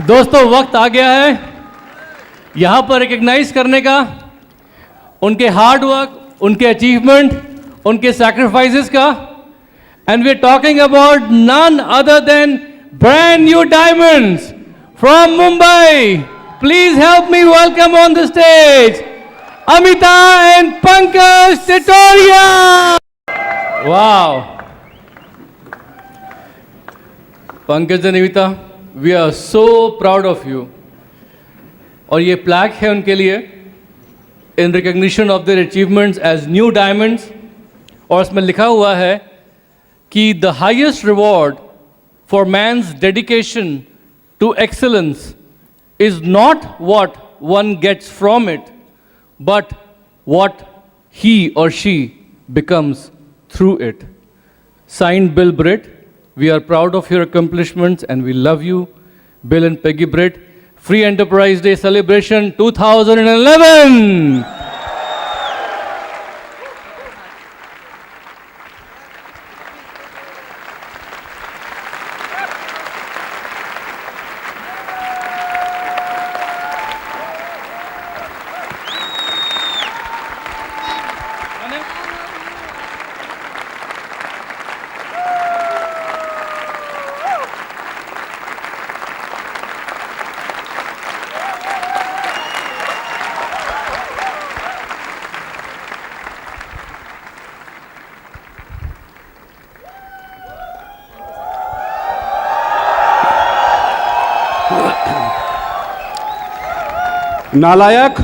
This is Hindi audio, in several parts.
दोस्तों वक्त आ गया है यहाँ पर रिकग्नाइज करने का उनके हार्ड वर्क, उनके अचीवमेंट, उनके सैक्रिफाइसेस का। And we are talking about none other than brand new diamonds from Mumbai. Please help me welcome on the stage Amita and Pankaj Titoria. Wow, Pankaj and Amita, we are so proud of you. और ये प्लैक है उनके लिए in recognition of their achievements as new diamonds. और इसमें लिखा हुआ है कि the highest reward for mains dedication to excellence is not what one gets from it, but what he or she becomes through it. Signed, Bill Britt. We are proud of your accomplishments and we love you, Bill and Peggy Britt. Free Enterprise Day Celebration 2011. नालायक,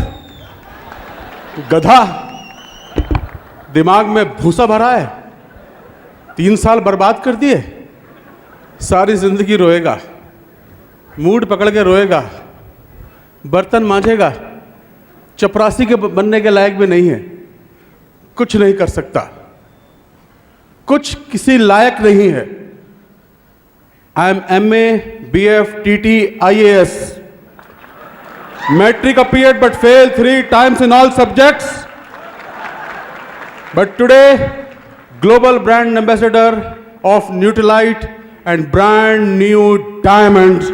गधा, दिमाग में भूसा भरा है, 3 साल बर्बाद कर दिए, सारी जिंदगी रोएगा, मूड पकड़ के रोएगा, बर्तन मांजेगा, चपरासी के बनने के लायक भी नहीं है, कुछ नहीं कर सकता, कुछ किसी लायक नहीं है। I am MA, BF, TT, IAS. Metric appeared but failed 3 times in all subjects. But today, global brand ambassador of Nutrilite and brand new diamonds.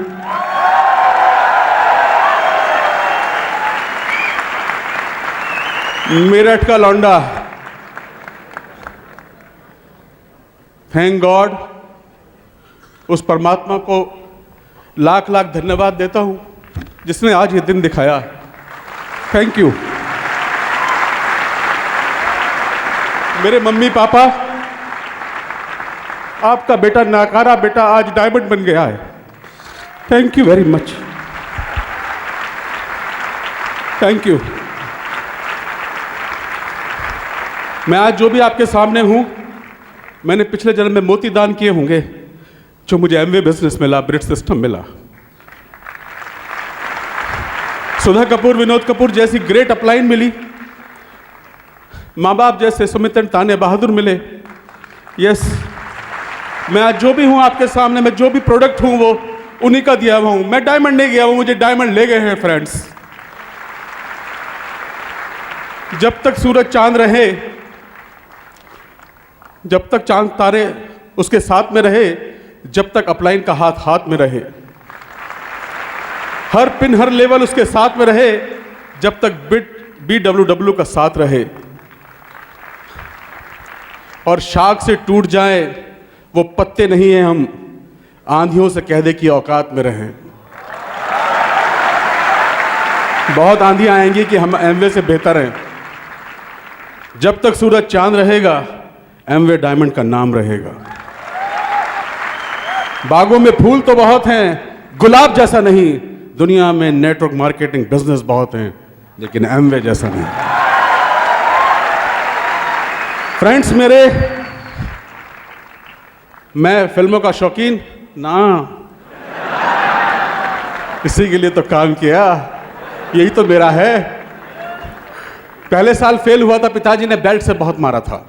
Meerut का लौंडा। थैंक गॉड, उस परमात्मा को लाख लाख धन्यवाद देता हूं जिसने आज ये दिन दिखाया। Thank you. मेरे मम्मी पापा, आपका बेटा, नाकारा बेटा, आज डायमंड बन गया है। Thank you very much. Thank you. मैं आज जो भी आपके सामने हूं, मैंने पिछले जन्म में मोती दान किए होंगे जो मुझे एमवे बिजनेस मिला, ब्रिट सिस्टम मिला। सुधा कपूर, विनोद कपूर जैसी ग्रेट अपलाइन मिली, माँ बाप जैसे सुमितन ताने बहादुर मिले। यस, मैं आज जो भी हूँ आपके सामने, मैं जो भी प्रोडक्ट हूँ वो उन्हीं का दिया हुआ हूँ। मैं डायमंड नहीं गया हूँ, मुझे डायमंड ले गए हैं फ्रेंड्स। जब तक सूरज चांद रहे, जब तक चांद तारे उसके साथ में रहे, जब तक अपलाइन का हाथ हाथ में रहे, हर पिन हर लेवल उसके साथ में रहे, जब तक BWW का साथ रहे। और शाख से टूट जाए वो पत्ते नहीं हैं हम, आंधियों से कह दे कि औकात में रहें। बहुत आंधियां आएंगी कि हम एमवे से बेहतर हैं। जब तक सूरज चांद रहेगा, एमवे डायमंड का नाम रहेगा। बागों में फूल तो बहुत हैं, गुलाब जैसा नहीं। दुनिया में नेटवर्क मार्केटिंग बिजनेस बहुत हैं, लेकिन एमवे जैसा नहीं। फ्रेंड्स मेरे, मैं फिल्मों का शौकीन ना, इसी के लिए तो काम किया, यही तो मेरा है। पहले साल फेल हुआ था, पिताजी ने बेल्ट से बहुत मारा था।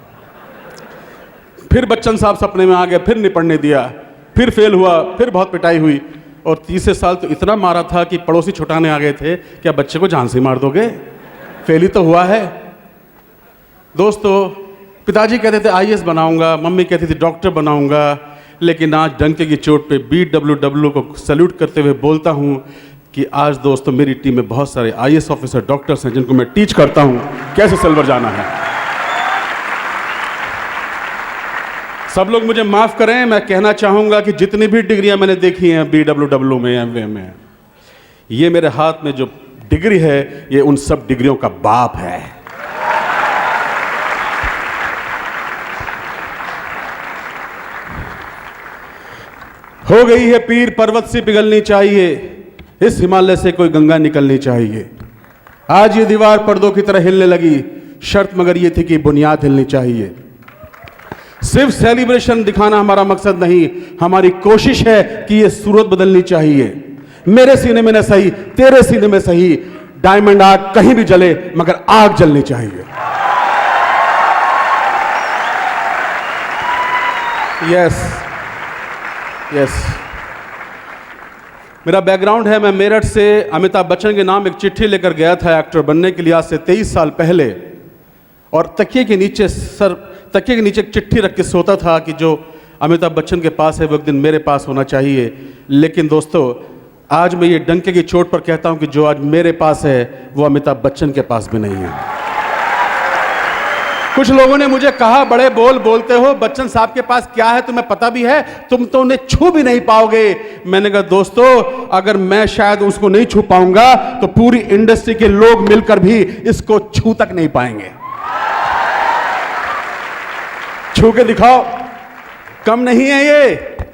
फिर बच्चन साहब सपने में आ गए, फिर नहीं पढ़ने दिया, फिर फेल हुआ, फिर बहुत पिटाई हुई। और तीसरे साल तो इतना मारा था कि पड़ोसी छुटाने आ गए थे, क्या बच्चे को जान से मार दोगे, फेल ही तो हुआ है। दोस्तों, पिताजी कहते थे IAS बनाऊंगा, मम्मी कहती थी डॉक्टर बनाऊंगा, लेकिन आज डंके की चोट पे BWW को सैल्यूट करते हुए बोलता हूं कि आज दोस्तों मेरी टीम में बहुत सारे IAS ऑफिसर, डॉक्टर्स हैं जिनको मैं टीच करता हूं कैसे सिल्वर जाना है। सब लोग मुझे माफ करें, मैं कहना चाहूंगा कि जितनी भी डिग्रियां मैंने देखी हैं BWW में, MBA में, ये मेरे हाथ में जो डिग्री है ये उन सब डिग्रियों का बाप है। हो गई है पीर पर्वत से पिघलनी चाहिए, इस हिमालय से कोई गंगा निकलनी चाहिए। आज ये दीवार पर्दों की तरह हिलने लगी, शर्त मगर ये थी कि बुनियाद हिलनी चाहिए। सिर्फ सेलिब्रेशन दिखाना हमारा मकसद नहीं, हमारी कोशिश है कि ये सूरत बदलनी चाहिए। मेरे सीने में न सही, तेरे सीने में सही, डायमंड आग कहीं भी जले मगर आग जलनी चाहिए। यस यस, मेरा बैकग्राउंड है, मैं मेरठ से अमिताभ बच्चन के नाम एक चिट्ठी लेकर गया था एक्टर बनने के लिए आज से 23 साल पहले, और तकिए के नीचे एक चिट्ठी रख के सोता था कि जो अमिताभ बच्चन के पास है वो एक दिन मेरे पास होना चाहिए। लेकिन दोस्तों आज मैं ये डंके की चोट पर कहता हूं कि जो आज मेरे पास है वो अमिताभ बच्चन के पास भी नहीं है। कुछ लोगों ने मुझे कहा बड़े बोल बोलते हो, बच्चन साहब के पास क्या है तुम्हें पता भी है, तुम तो उन्हें छू भी नहीं पाओगे। मैंने कहा दोस्तों अगर मैं शायद उसको नहीं छू पाऊंगा तो पूरी इंडस्ट्री के लोग मिलकर भी इसको छू तक नहीं पाएंगे। छू के दिखाओ, कम नहीं है, ये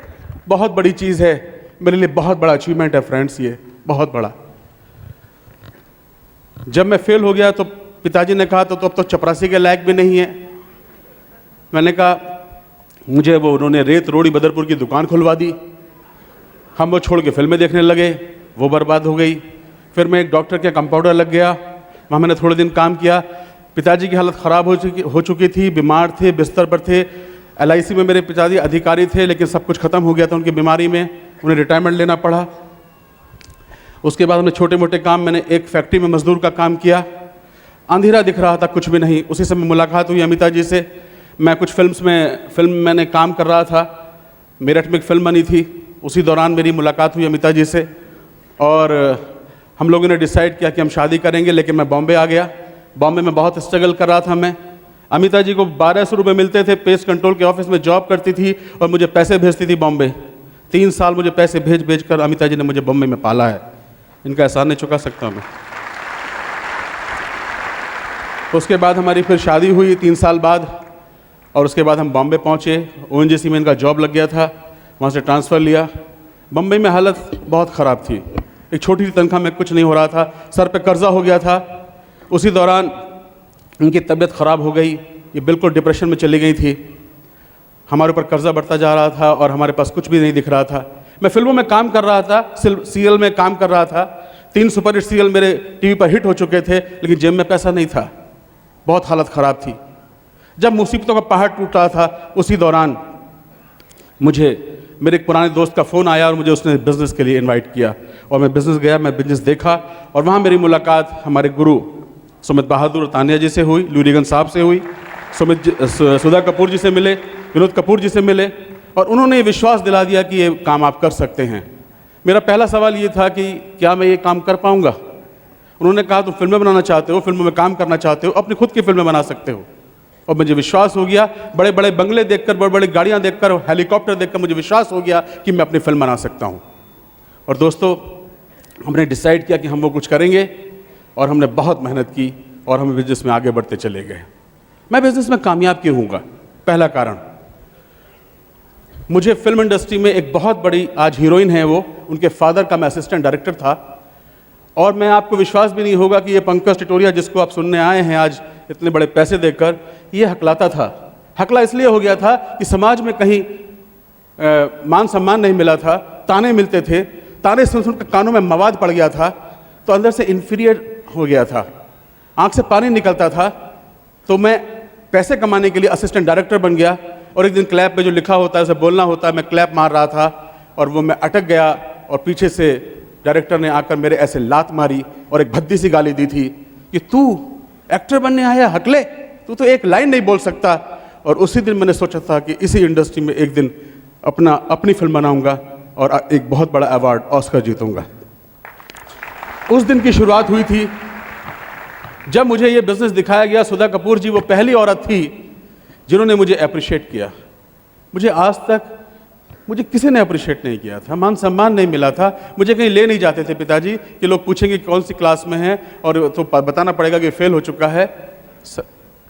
बहुत बड़ी चीज है, मेरे लिए बहुत बड़ा अचीवमेंट है फ्रेंड्स, ये बहुत बड़ा। जब मैं फेल हो गया तो पिताजी ने कहा तो अब तो चपरासी के लायक भी नहीं है। मैंने कहा मुझे वो उन्होंने रेत रोड़ी बदरपुर की दुकान खुलवा दी, हम वो छोड़ के फिल्में देखने लगे, वो बर्बाद हो गई। फिर मैं एक डॉक्टर के कंपाउंडर लग गया, वहाँ मैंने थोड़े दिन काम किया। पिताजी की हालत ख़राब हो चुकी थी, बीमार थे, बिस्तर पर थे। LIC में मेरे पिताजी अधिकारी थे लेकिन सब कुछ ख़त्म हो गया था उनकी बीमारी में, उन्हें रिटायरमेंट लेना पड़ा। उसके बाद हमने छोटे मोटे काम, मैंने एक फैक्ट्री में मजदूर का काम किया, अंधेरा दिख रहा था, कुछ भी नहीं। उसी समय मुलाकात हुई अमिता जी से। मैं कुछ फिल्म मैंने काम कर रहा था, मेरठ में एक फिल्म बनी थी, उसी दौरान मेरी मुलाकात हुई अमिता जी से और हम लोगों ने डिसाइड किया कि हम शादी करेंगे। लेकिन मैं बॉम्बे आ गया, बॉम्बे में बहुत स्ट्रगल कर रहा था मैं। अमिता जी को 1200 रुपये मिलते थे, पेस्ट कंट्रोल के ऑफिस में जॉब करती थी और मुझे पैसे भेजती थी बॉम्बे। 3 साल मुझे पैसे भेज कर अमिता जी ने मुझे बॉम्बे में पाला है, इनका एहसान नहीं चुका सकता मैं। उसके बाद हमारी फिर शादी हुई 3 साल बाद और उसके बाद हम बॉम्बे पहुँचे। ONGC में इनका जॉब लग गया था, वहाँ से ट्रांसफ़र लिया। बम्बई में हालत बहुत ख़राब थी, एक छोटी सी तनख्वाह में कुछ नहीं हो रहा था, सर पे कर्जा हो गया था। उसी दौरान इनकी तबीयत ख़राब हो गई, ये बिल्कुल डिप्रेशन में चली गई थी। हमारे ऊपर कर्जा बढ़ता जा रहा था और हमारे पास कुछ भी नहीं दिख रहा था। मैं फिल्मों में काम कर रहा था, सीरियल में काम कर रहा था, 3 सुपरहिट सीरियल मेरे टीवी पर हिट हो चुके थे, लेकिन जेब में पैसा नहीं था, बहुत हालत ख़राब थी। जब मुसीबतों का पहाड़ टूट रहा था उसी दौरान मुझे मेरे एक पुराने दोस्त का फ़ोन आया और मुझे उसने बिज़नेस के लिए इनवाइट किया और मैं बिज़नेस गया, मैं बिज़नेस देखा और वहाँ मेरी मुलाकात हमारे गुरु सुमित बहादुर तानिया जी से हुई, लूरीगंज साहब से हुई, सुधा कपूर जी से मिले, विनोद कपूर जी से मिले और उन्होंने ये विश्वास दिला दिया कि ये काम आप कर सकते हैं। मेरा पहला सवाल ये था कि क्या मैं ये काम कर पाऊँगा। उन्होंने कहा तुम फिल्में बनाना चाहते हो, फिल्मों में काम करना चाहते हो, अपनी खुद की फिल्में बना सकते हो। और मुझे विश्वास हो गया, बड़े बड़े बंगले देखकर, बड़ी बड़ी गाड़ियाँ देखकर, हेलीकॉप्टर देखकर मुझे विश्वास हो गया कि मैं अपनी फिल्म बना सकता हूँ। और दोस्तों हमने डिसाइड किया कि हम वो कुछ करेंगे और हमने बहुत मेहनत की और हम बिजनेस में आगे बढ़ते चले गए। मैं बिजनेस में कामयाब क्यों होऊंगा? पहला कारण, मुझे फिल्म इंडस्ट्री में एक बहुत बड़ी आज हीरोइन है, वो उनके फादर का मैं असिस्टेंट डायरेक्टर था और मैं आपको विश्वास भी नहीं होगा कि ये पंकज टिटोरिया जिसको आप सुनने आए हैं आज इतने बड़े पैसे देकर, ये हकलाता था। हकला इसलिए हो गया था कि समाज में कहीं मान सम्मान नहीं मिला था, ताने मिलते थे, ताने सुन कर कानों में मवाद पड़ गया था तो अंदर से इन्फीरियर हो गया था, आंख से पानी निकलता था। तो मैं पैसे कमाने के लिए असिस्टेंट डायरेक्टर बन गया और एक दिन क्लैप पे जो लिखा होता है उसे बोलना होता है, मैं क्लैप मार रहा था और वो मैं अटक गया और पीछे से डायरेक्टर ने आकर मेरे ऐसे लात मारी और एक भद्दी सी गाली दी थी कि तू एक्टर बनने आया हकले, तू तो एक लाइन नहीं बोल सकता। और उसी दिन मैंने सोचा था कि इसी इंडस्ट्री में एक दिन अपनी फिल्म बनाऊंगा और एक बहुत बड़ा अवार्ड ऑस्कर जीतूंगा। उस दिन की शुरुआत हुई थी जब मुझे ये बिजनेस दिखाया गया। सुधा कपूर जी वो पहली औरत थी जिन्होंने मुझे अप्रिशिएट किया। मुझे आज तक मुझे किसी ने अप्रिशिएट नहीं किया था, मान सम्मान नहीं मिला था। मुझे कहीं ले नहीं जाते थे पिताजी कि लोग पूछेंगे कौन सी क्लास में है और तो बताना पड़ेगा कि फेल हो चुका है।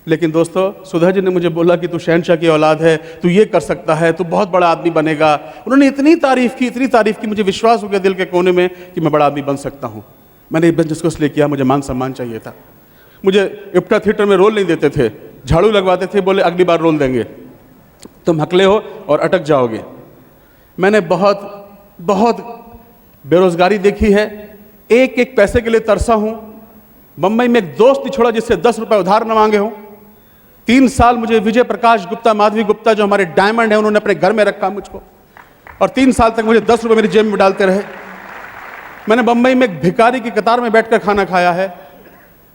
लेकिन दोस्तों, सुधा जी ने मुझे बोला कि तू शहनशाह की औलाद है, तू ये कर सकता है, तू बहुत बड़ा आदमी बनेगा। उन्होंने इतनी तारीफ की, मुझे विश्वास हो गया दिल के कोने में कि मैं बड़ा आदमी बन सकता हूँ। मैंने बिजनेस को इसलिए किया, मुझे मान सम्मान चाहिए था। मुझे इप्टा थिएटर में रोल नहीं देते थे, झाड़ू लगवाते थे, बोले अगली बार रोल देंगे, तुम हकले हो और अटक जाओगे। मैंने बहुत बहुत बेरोजगारी देखी है, एक एक पैसे के लिए तरसा हूँ। बम्बई में एक दोस्त नहीं छोड़ा जिससे 10 रुपए उधार न मांगे हों। 3 साल मुझे विजय प्रकाश गुप्ता, माधवी गुप्ता जो हमारे डायमंड है, उन्होंने अपने घर में रखा मुझको, और 3 साल तक मुझे 10 रुपए मेरी जेब में डालते रहे। मैंने बम्बई में एक भिखारी की कतार में बैठकर खाना खाया है।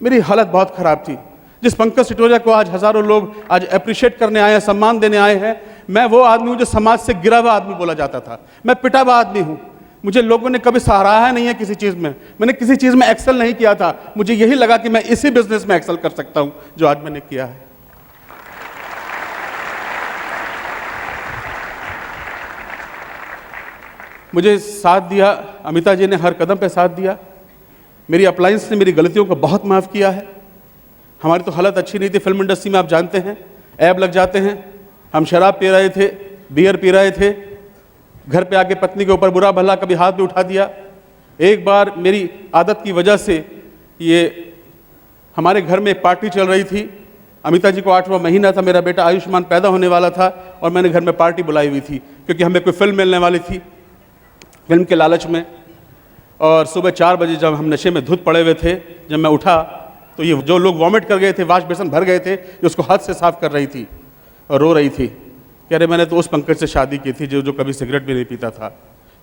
मेरी हालत बहुत खराब थी। जिस पंकज सिटोजा को आज हजारों लोग आज अप्रिशिएट करने आए हैं, सम्मान देने आए हैं, मैं वो आदमी हूं जो समाज से गिरा हुआ आदमी बोला जाता था। मैं पिटा हुआ आदमी हूं। मुझे लोगों ने कभी सराहा नहीं है किसी चीज में। मैंने किसी चीज में एक्सेल नहीं किया था। मुझे यही लगा कि मैं इसी बिजनेस में एक्सेल कर सकता हूं जो आज मैंने किया है। मुझे साथ दिया, अमिता जी ने हर कदम पे साथ दिया। मेरी अप्लायंस ने मेरी गलतियों को बहुत माफ़ किया है। हमारी तो हालत अच्छी नहीं थी फिल्म इंडस्ट्री में, आप जानते हैं, ऐब लग जाते हैं। हम शराब पी रहे थे, बियर पी रहे थे, घर पे आके पत्नी के ऊपर बुरा भला कभी हाथ भी उठा दिया। एक बार मेरी आदत की वजह से ये हमारे घर में पार्टी चल रही थी। अमिता जी को 8वां महीना था, मेरा बेटा आयुष्मान पैदा होने वाला था, और मैंने घर में पार्टी बुलाई हुई थी क्योंकि हमें कोई फिल्म मिलने वाली थी, फिल्म के लालच में। और सुबह 4 बजे जब हम नशे में धुत पड़े हुए थे, जब मैं उठा तो ये जो लोग वॉमिट कर गए थे, वाश बेसन भर गए थे, जो उसको हाथ से साफ कर रही थी और रो रही थी, कह रहे मैंने तो उस पंकज से शादी की थी जो कभी सिगरेट भी नहीं पीता था।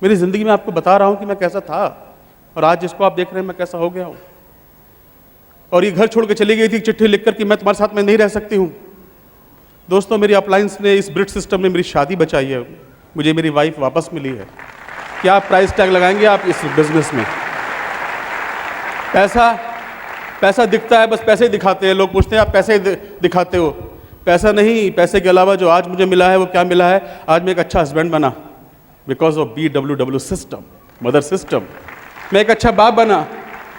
मेरी ज़िंदगी में आपको बता रहा हूँ कि मैं कैसा था, और आज जिसको आप देख रहे हैं मैं कैसा हो गया हूँ। और ये घर छोड़ के चली गई थी चिट्ठी लिखकर कि मैं तुम्हारे साथ में नहीं रह सकती हूँ। दोस्तों, मेरी अप्लायंस ने इस ब्रिट सिस्टम में मेरी शादी बचाई है। मुझे मेरी वाइफ वापस मिली है। क्या प्राइस टैग लगाएंगे आप इस बिजनेस में? पैसा दिखता है, बस पैसे ही दिखाते हैं। लोग पूछते हैं आप पैसे दिखाते हो, पैसा नहीं। पैसे के अलावा जो आज मुझे मिला है वो क्या मिला है? आज मैं एक अच्छा हस्बैंड बना because of BWW system, mother system. मैं एक अच्छा बाप बना।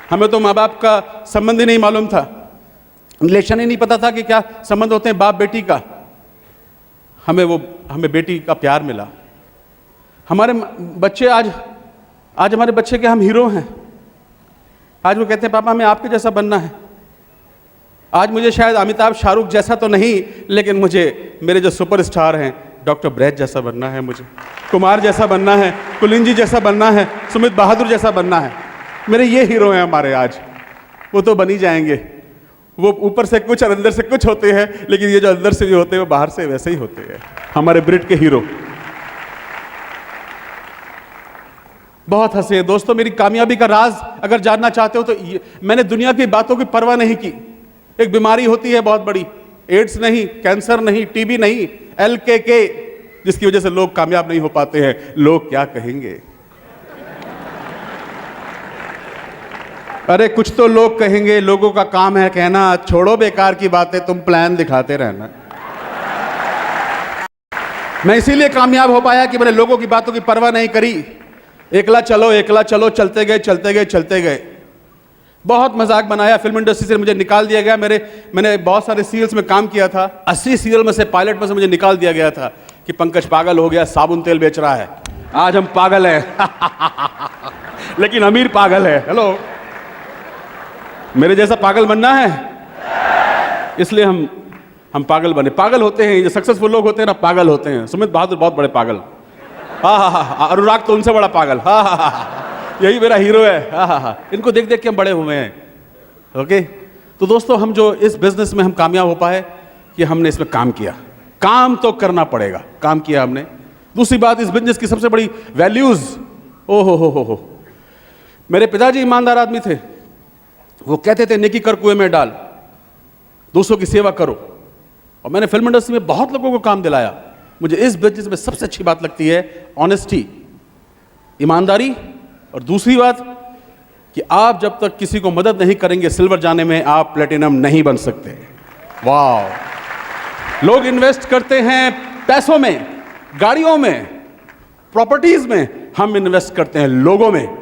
हमें तो माँ बाप का संबंध ही नहीं मालूम था, रिलेशन ही नहीं पता था कि क्या संबंध होते हैं बाप बेटी का। हमें बेटी का प्यार मिला। हमारे बच्चे आज हमारे बच्चे के हम हीरो हैं। आज वो कहते हैं पापा हमें आपके जैसा बनना है। आज मुझे शायद अमिताभ शाहरुख जैसा तो नहीं, लेकिन मुझे मेरे जो सुपरस्टार हैं डॉक्टर ब्रैज जैसा बनना है, मुझे कुमार जैसा बनना है, कुलिन जी जैसा बनना है, सुमित बहादुर जैसा बनना है। मेरे ये हीरो हैं हमारे आज। वो तो बन ही जाएंगे। वो ऊपर से कुछ और अंदर से कुछ होते हैं, लेकिन ये जो अंदर से भी होते हैं वो बाहर से वैसे ही होते हैं, हमारे ब्रिट के हीरो। बहुत हंसे दोस्तों। मेरी कामयाबी का राज अगर जानना चाहते हो तो मैंने दुनिया की बातों की परवाह नहीं की। एक बीमारी होती है बहुत बड़ी, एड्स नहीं, कैंसर नहीं, टीबी नहीं, LKK, जिसकी वजह से लोग कामयाब नहीं हो पाते हैं। लोग क्या कहेंगे? अरे कुछ तो लोग कहेंगे, लोगों का काम है कहना। छोड़ो बेकार की बातें, तुम प्लान दिखाते रहना। मैं इसीलिए कामयाब हो पाया कि मैंने लोगों की बातों की परवाह नहीं करी। एकला चलो, चलते गए। बहुत मजाक बनाया। फिल्म इंडस्ट्री से मुझे निकाल दिया गया। मैंने बहुत सारे सीरियल्स में काम किया था। 80 सीरियल में से, पायलट में से मुझे निकाल दिया गया था कि पंकज पागल हो गया, साबुन तेल बेच रहा है। आज हम पागल हैं लेकिन अमीर पागल है। हेलो, मेरे जैसा पागल बनना है, इसलिए हम पागल बने। पागल होते हैं, जो सक्सेसफुल लोग होते हैं ना, पागल होते हैं। सुमित बहादुर बहुत बड़े पागल, हा। अनुराग तो उनसे बड़ा पागल, हा। यही मेरा हीरो है, हा। इनको देख देख के हम बड़े हुए हैं। ओके, तो दोस्तों, हम जो इस बिजनेस में हम कामयाब हो पाए कि हमने इसमें काम किया। काम तो करना पड़ेगा, काम किया हमने। दूसरी बात, इस बिजनेस की सबसे बड़ी वैल्यूज, ओ हो। मेरे पिताजी ईमानदार आदमी थे। वो कहते थे नेकी कर कुएं में डाल, दूसरों की सेवा करो। और मैंने फिल्म इंडस्ट्री में बहुत लोगों को काम दिलाया। मुझे इस बिजनेस में सबसे अच्छी बात लगती है ऑनेस्टी, ईमानदारी, और दूसरी बात कि आप जब तक किसी को मदद नहीं करेंगे सिल्वर जाने में, आप प्लेटिनम नहीं बन सकते। वाह! लोग इन्वेस्ट करते हैं पैसों में, गाड़ियों में, प्रॉपर्टीज में, हम इन्वेस्ट करते हैं लोगों में।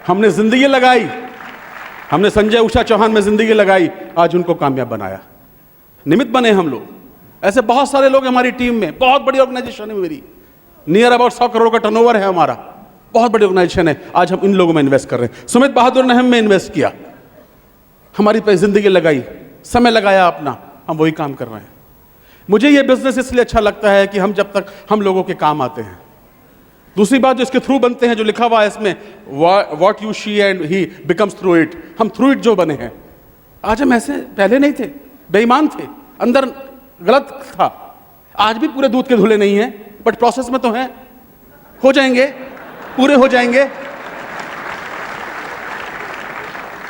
हमने जिंदगी लगाई, हमने संजय उषा चौहान में जिंदगी लगाई, आज उनको कामयाब बनाया, निमित्त बने हम लोग। ऐसे बहुत सारे लोग हमारी टीम में, बहुत बड़ी ऑर्गेनाइजेशन है मेरी, नियर अबाउट 100 करोड़ का टर्नओवर है हमारा, बहुत बड़ी ऑर्गेनाइजेशन है। आज हम इन लोगों में इन्वेस्ट कर रहे हैं। सुमित बहादुर ने हम में इन्वेस्ट किया, हमारी पे जिंदगी लगाई, समय लगाया अपना, हम वही काम कर रहे हैं। मुझे ये बिजनेस इसलिए अच्छा लगता है कि हम जब तक हम लोगों के काम आते हैं। दूसरी बात जो इसके थ्रू बनते हैं, जो लिखा हुआ है इसमें, what you she and he becomes through it, हम थ्रू इट जो बने हैं। आज हम ऐसे पहले नहीं थे, बेईमान थे, अंदर गलत था, आज भी पूरे दूध के धुले नहीं हैं, बट प्रोसेस में तो हैं, हो जाएंगे, पूरे हो जाएंगे।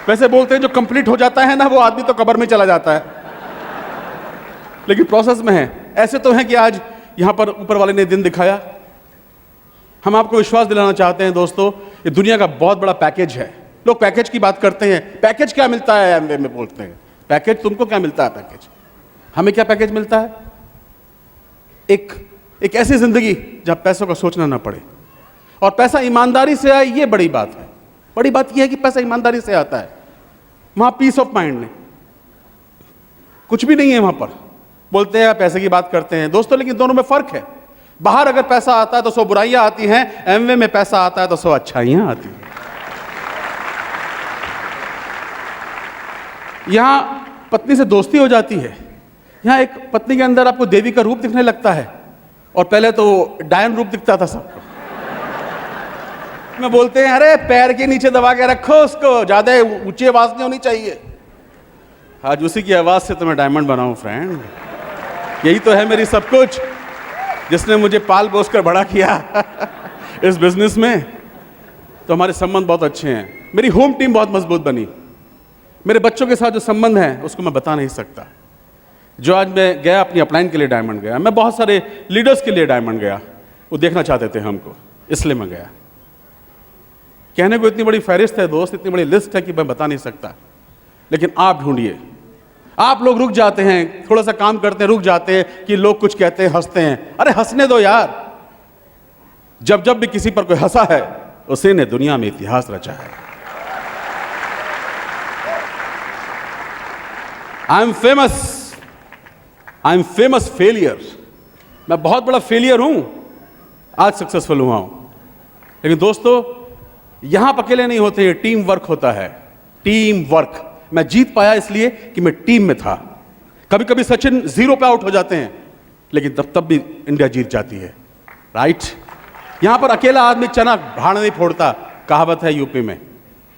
वैसे बोलते हैं जो कंप्लीट हो जाता है ना, वो आदमी तो कब्र में चला जाता है, लेकिन प्रोसेस में है। ऐसे तो हैं कि आज यहां पर ऊपर वाले ने दिन दिखाया। हम आपको विश्वास दिलाना चाहते हैं दोस्तों, ये दुनिया का बहुत बड़ा पैकेज है। लोग पैकेज की बात करते हैं, पैकेज क्या मिलता है एमवे में बोलते हैं, पैकेज तुमको क्या मिलता है, पैकेज हमें क्या पैकेज मिलता है? एक ऐसी जिंदगी जहां पैसों का सोचना ना पड़े, और पैसा ईमानदारी से आए, ये बड़ी बात है। बड़ी बात यह है कि पैसा ईमानदारी से आता है, वहां पीस ऑफ माइंड नहीं, कुछ भी नहीं है वहां पर। बोलते हैं पैसे की बात करते हैं दोस्तों, लेकिन दोनों में फर्क है। बाहर अगर पैसा आता है तो 100 बुराइयां आती हैं, एमवे में पैसा आता है तो 100 अच्छाइयां आती हैं। यहां पत्नी से दोस्ती हो जाती है, यहां एक पत्नी के अंदर आपको देवी का रूप दिखने लगता है, और पहले तो डायन रूप दिखता था सबको। में बोलते हैं अरे पैर के नीचे दबा के रखो उसको, ज्यादा ऊंची आवाज नहीं होनी चाहिए। आज उसी की आवाज से तो मैं डायमंड बनाऊं फ्रेंड, यही तो है मेरी सब कुछ, जिसने मुझे पाल पोस कर बड़ा किया इस बिजनेस में। तो हमारे संबंध बहुत अच्छे हैं, मेरी होम टीम बहुत मजबूत बनी, मेरे बच्चों के साथ जो संबंध है उसको मैं बता नहीं सकता। जो आज मैं गया अपनी अपलाइन के लिए डायमंड गया, मैं बहुत सारे लीडर्स के लिए डायमंड गया, वो देखना चाहते थे हमको, इसलिए मैं गया। कहने को इतनी बड़ी फहरिस्त है दोस्त, इतनी बड़ी लिस्ट है कि मैं बता नहीं सकता, लेकिन आप ढूंढिए। आप लोग रुक जाते हैं, थोड़ा सा काम करते हैं रुक जाते हैं कि लोग कुछ कहते हैं, हंसते हैं। अरे हंसने दो यार, जब जब भी किसी पर कोई हंसा है उसी ने दुनिया में इतिहास रचा है। आई एम फेमस फेलियर, मैं बहुत बड़ा फेलियर हूं, आज सक्सेसफुल हुआ हूं। लेकिन दोस्तों यहां पर अकेले नहीं होते, टीम वर्क होता है, टीम वर्क। मैं जीत पाया इसलिए कि मैं टीम में था। कभी कभी सचिन 0 पे आउट हो जाते हैं, लेकिन तब भी इंडिया जीत जाती है, राइट। यहां पर अकेला आदमी चना भाड़ नहीं फोड़ता, कहावत है यूपी में।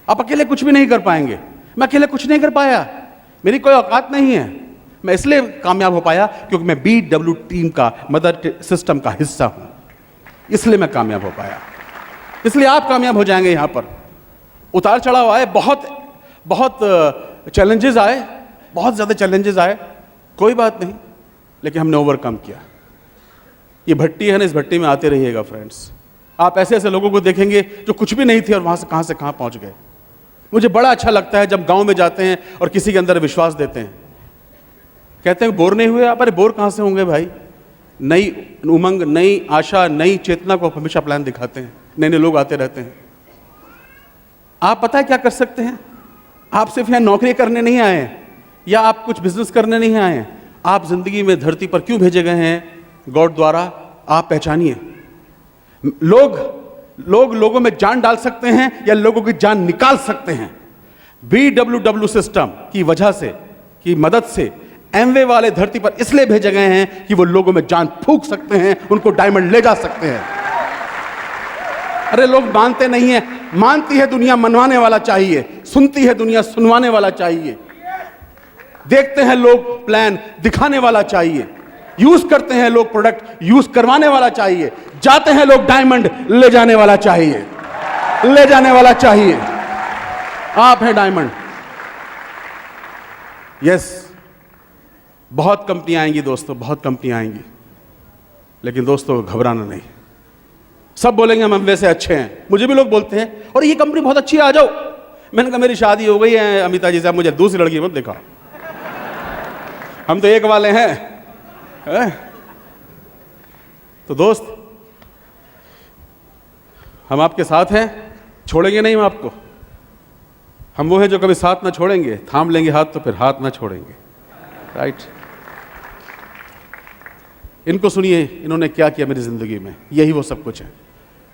आप अकेले कुछ भी नहीं कर पाएंगे, मैं अकेले कुछ नहीं कर पाया, मेरी कोई औकात नहीं है। मैं इसलिए कामयाब हो पाया क्योंकि मैं BW टीम का, मदर सिस्टम का हिस्सा हूं, इसलिए मैं कामयाब हो पाया। इसलिए आप कामयाब हो जाएंगे। यहां पर उतार चढ़ाव आए, बहुत चैलेंजेस आए, बहुत ज्यादा चैलेंजेस आए, कोई बात नहीं, लेकिन हमने ओवरकम किया। ये भट्टी है ना, इस भट्टी में आते रहिएगा फ्रेंड्स। आप ऐसे ऐसे लोगों को देखेंगे जो कुछ भी नहीं थे और वहां से कहां पहुंच गए। मुझे बड़ा अच्छा लगता है जब गांव में जाते हैं और किसी के अंदर विश्वास देते हैं, कहते हैं बोर नहीं हुए आप। अरे बोर कहां से होंगे भाई, नई उमंग, नई आशा, नई चेतना को हमेशा प्लान दिखाते हैं, नए नए लोग आते रहते हैं। आप पता है क्या कर सकते हैं? आप सिर्फ यहां नौकरी करने नहीं आए हैं, या आप कुछ बिजनेस करने नहीं आए हैं, आप जिंदगी में धरती पर क्यों भेजे गए हैं गॉड द्वारा, आप पहचानिए। लोगों में जान डाल सकते हैं या लोगों की जान निकाल सकते हैं। BWW सिस्टम की वजह से, की मदद से एमवे वाले धरती पर इसलिए भेजे गए हैं कि वो लोगों में जान फूंक सकते हैं, उनको डायमंड ले जा सकते हैं। अरे लोग मानते नहीं है, मानती है दुनिया मनवाने वाला चाहिए, सुनती है दुनिया सुनवाने वाला चाहिए, देखते हैं लोग प्लान दिखाने वाला चाहिए, यूज करते हैं लोग प्रोडक्ट यूज करवाने वाला चाहिए, जाते हैं लोग डायमंड ले जाने वाला चाहिए, ले जाने वाला चाहिए। आप हैं डायमंड। यस, बहुत कंपनियां आएंगी दोस्तों, बहुत कंपनियां आएंगी। लेकिन दोस्तों घबराना नहीं। सब बोलेंगे हम वैसे अच्छे हैं, मुझे भी लोग बोलते हैं और ये कंपनी बहुत अच्छी है, आ जाओ। मैंने कहा मेरी शादी हो गई है अमिता जी से, मुझे दूसरी लड़की मत दिखाओ, हम तो एक वाले हैं। तो दोस्त हम आपके साथ हैं, छोड़ेंगे नहीं हम आपको। हम वो हैं जो कभी साथ ना छोड़ेंगे, थाम लेंगे हाथ तो फिर हाथ ना छोड़ेंगे, राइट। इनको सुनिए, इन्होंने क्या किया मेरी जिंदगी में, यही वो सब कुछ है।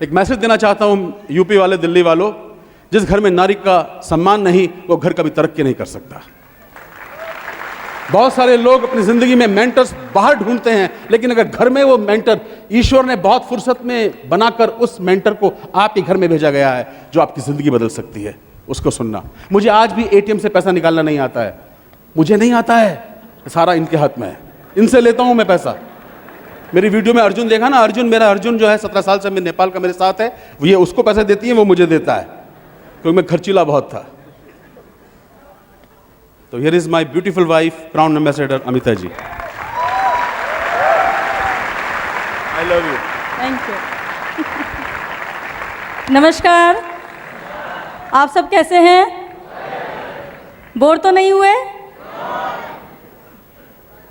एक मैसेज देना चाहता हूं यूपी वाले, दिल्ली वालों, जिस घर में नारी का सम्मान नहीं, वो घर कभी तरक्की नहीं कर सकता। बहुत सारे लोग अपनी जिंदगी में मेंटर्स बाहर ढूंढते हैं, लेकिन अगर घर में वो मेंटर ईश्वर ने बहुत फुर्सत में बनाकर उस मेंटर को आपके घर में भेजा गया है, जो आपकी जिंदगी बदल सकती है, उसको सुनना। मुझे आज भी एटीएम से पैसा निकालना नहीं आता है, मुझे नहीं आता है, सारा इनके हाथ में है, इनसे लेता हूं मैं पैसा। मेरी वीडियो में अर्जुन देखा ना, अर्जुन जो है 17 साल से नेपाल का मेरे साथ है, ये उसको पैसे देती है, वो मुझे देता है, क्योंकि मैं खर्चीला बहुत था। तो here is my beautiful wife, crown ambassador Amita ji. I love you. Thank you. नमस्कार, आप सब कैसे हैं? बोर तो नहीं हुए?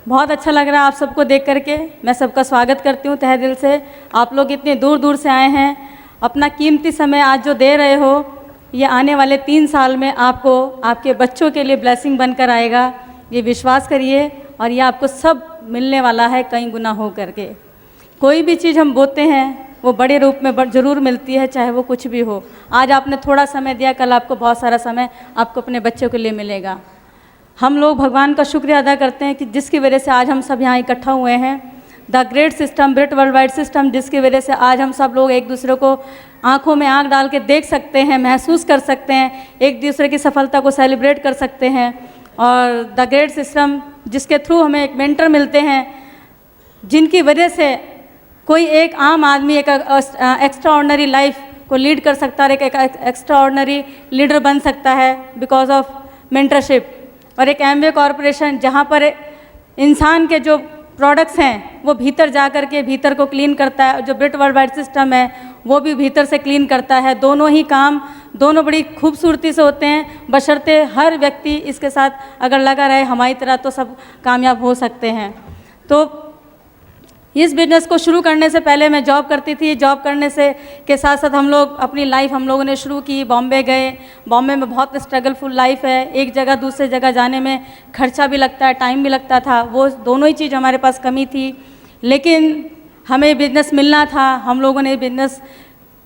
बहुत अच्छा लग रहा है आप सबको देख करके। मैं सबका स्वागत करती हूँ तहे दिल से। आप लोग इतने दूर दूर से आए हैं, अपना कीमती समय आज जो दे रहे हो, ये आने वाले 3 साल में आपको आपके बच्चों के लिए ब्लेसिंग बनकर आएगा, ये विश्वास करिए। और ये आपको सब मिलने वाला है कई गुना हो करके। कोई भी चीज़ हम बोते हैं वो बड़े रूप में ज़रूर मिलती है, चाहे वो कुछ भी हो। आज आपने थोड़ा समय दिया, कल आपको बहुत सारा समय आपको अपने बच्चों के लिए मिलेगा। हम लोग भगवान का शुक्रिया अदा करते हैं कि जिसकी वजह से आज हम सब यहाँ इकट्ठा हुए हैं। The great system, great world wide system, जिसकी वजह से आज हम सब लोग एक दूसरे को आंखों में आंख डाल के देख सकते हैं, महसूस कर सकते हैं, एक दूसरे की सफलता को सेलिब्रेट कर सकते हैं। और द ग्रेट सिस्टम जिसके थ्रू हमें एक मेंटर मिलते हैं, जिनकी वजह से कोई एक आम आदमी एक एक्स्ट्रा ऑर्डिनरी लाइफ को लीड कर सकता है, एक एक्स्ट्रा ऑर्डिनरी लीडर बन सकता है बिकॉज ऑफ मेंटरशिप। और एक एमवे कॉरपोरेशन जहाँ पर इंसान के जो प्रोडक्ट्स हैं वो भीतर जा कर के भीतर को क्लीन करता है, जो ग्रेट वर्ल्ड वाइड सिस्टम है वो भी भीतर से क्लीन करता है। दोनों ही काम दोनों बड़ी खूबसूरती से होते हैं, बशर्ते हर व्यक्ति इसके साथ अगर लगा रहे हमारी तरह, तो सब कामयाब हो सकते हैं। तो इस बिज़नेस को शुरू करने से पहले मैं जॉब करती थी। जॉब करने से के साथ साथ हम लोग अपनी लाइफ हम लोगों ने शुरू की, बॉम्बे गए। बॉम्बे में बहुत स्ट्रगलफुल लाइफ है, एक जगह दूसरे जगह जाने में खर्चा भी लगता है, टाइम भी लगता था, वो दोनों ही चीज़ हमारे पास कमी थी। लेकिन हमें बिज़नेस मिलना था, हम लोगों ने बिज़नेस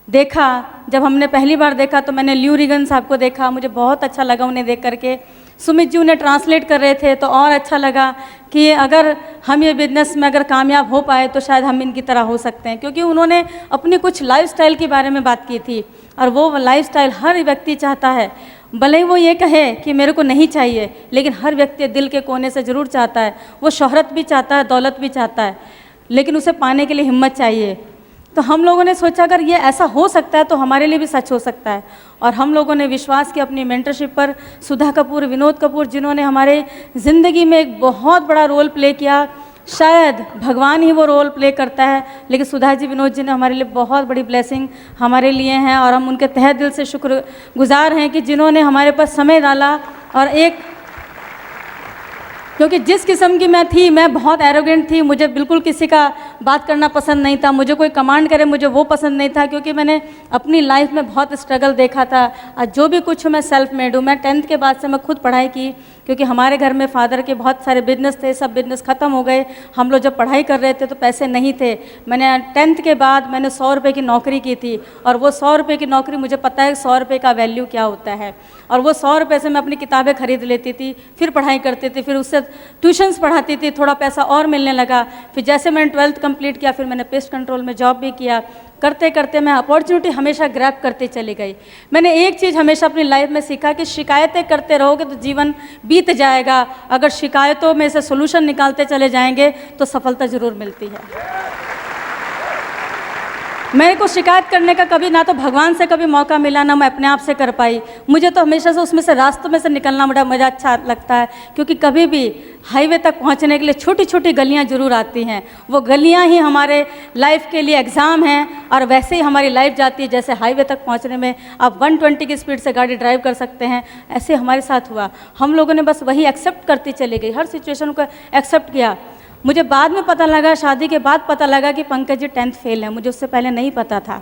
देखा। जब हमने पहली बार देखा तो मैंने ल्यू रिगन साहब को देखा, मुझे बहुत अच्छा लगा उन्हें देख करके। सुमित जी उन्हें ट्रांसलेट कर रहे थे तो और अच्छा लगा कि अगर हम ये बिज़नेस में अगर कामयाब हो पाए तो शायद हम इनकी तरह हो सकते हैं, क्योंकि उन्होंने अपनी कुछ लाइफस्टाइल के बारे में बात की थी। और वो लाइफस्टाइल हर व्यक्ति चाहता है, भले ही वो ये कहे कि मेरे को नहीं चाहिए, लेकिन हर व्यक्ति दिल के कोने से ज़रूर चाहता है। वो शोहरत भी चाहता है, दौलत भी चाहता है, लेकिन उसे पाने के लिए हिम्मत चाहिए। तो हम लोगों ने सोचा अगर ये ऐसा हो सकता है तो हमारे लिए भी सच हो सकता है। और हम लोगों ने विश्वास किया अपनी मेंटरशिप पर। सुधा कपूर, विनोद कपूर, जिन्होंने हमारे ज़िंदगी में एक बहुत बड़ा रोल प्ले किया, शायद भगवान ही वो रोल प्ले करता है, लेकिन सुधा जी, विनोद जी ने हमारे लिए बहुत बड़ी ब्लेसिंग हमारे लिए हैं। और हम उनके तहे दिल से शुक्रगुजार हैं कि जिन्होंने हमारे पास समय डाला। और एक क्योंकि जिस किस्म की मैं थी, मैं बहुत एरोगेंट थी, मुझे बिल्कुल किसी का बात करना पसंद नहीं था, मुझे कोई कमांड करे मुझे वो पसंद नहीं था, क्योंकि मैंने अपनी लाइफ में बहुत स्ट्रगल देखा था। और जो भी कुछ हूँ मैं सेल्फ मेड हूँ। मैं 10th के बाद से मैं खुद पढ़ाई की, क्योंकि हमारे घर में फादर के बहुत सारे बिजनेस थे, सब बिजनेस ख़त्म हो गए। हम लोग जब पढ़ाई कर रहे थे तो पैसे नहीं थे। मैंने 10th के बाद मैंने 100 रुपये की नौकरी की थी, और वो 100 रुपये की नौकरी, मुझे पता है 100 रुपये का वैल्यू क्या होता है। और वो 100 रुपये से मैं अपनी किताबें खरीद लेती थी, फिर पढ़ाई करती थी, फिर उससे ट्यूशन्स पढ़ाती थी, थोड़ा पैसा और मिलने लगा। फिर जैसे मैंने 12th कंप्लीट किया, फिर मैंने पेस्ट कंट्रोल में जॉब भी किया। करते करते मैं अपॉर्चुनिटी हमेशा ग्रैब करते चली गई। मैंने एक चीज़ हमेशा अपनी लाइफ में सीखा कि शिकायतें करते रहोगे तो जीवन बीत जाएगा, अगर शिकायतों में से सोल्यूशन निकालते चले जाएंगे तो सफलता ज़रूर मिलती है। मेरे को शिकायत करने का कभी ना तो भगवान से कभी मौका मिला, ना मैं अपने आप से कर पाई। मुझे तो हमेशा से उसमें से रास्तों में से निकलना बड़ा मज़ा अच्छा लगता है, क्योंकि कभी भी हाईवे तक पहुंचने के लिए छोटी छोटी गलियां जरूर आती हैं। वो गलियां ही हमारे लाइफ के लिए एग्ज़ाम हैं, और वैसे ही हमारी लाइफ जाती है। जैसे हाईवे तक पहुंचने में आप 120 की स्पीड से गाड़ी ड्राइव कर सकते हैं, ऐसे हमारे साथ हुआ। हम लोगों ने बस वही एक्सेप्ट करती चली गई, हर सिचुएशन को एक्सेप्ट किया। मुझे बाद में पता लगा, शादी के बाद पता लगा कि पंकज जी 10th फेल है। मुझे उससे पहले नहीं पता था,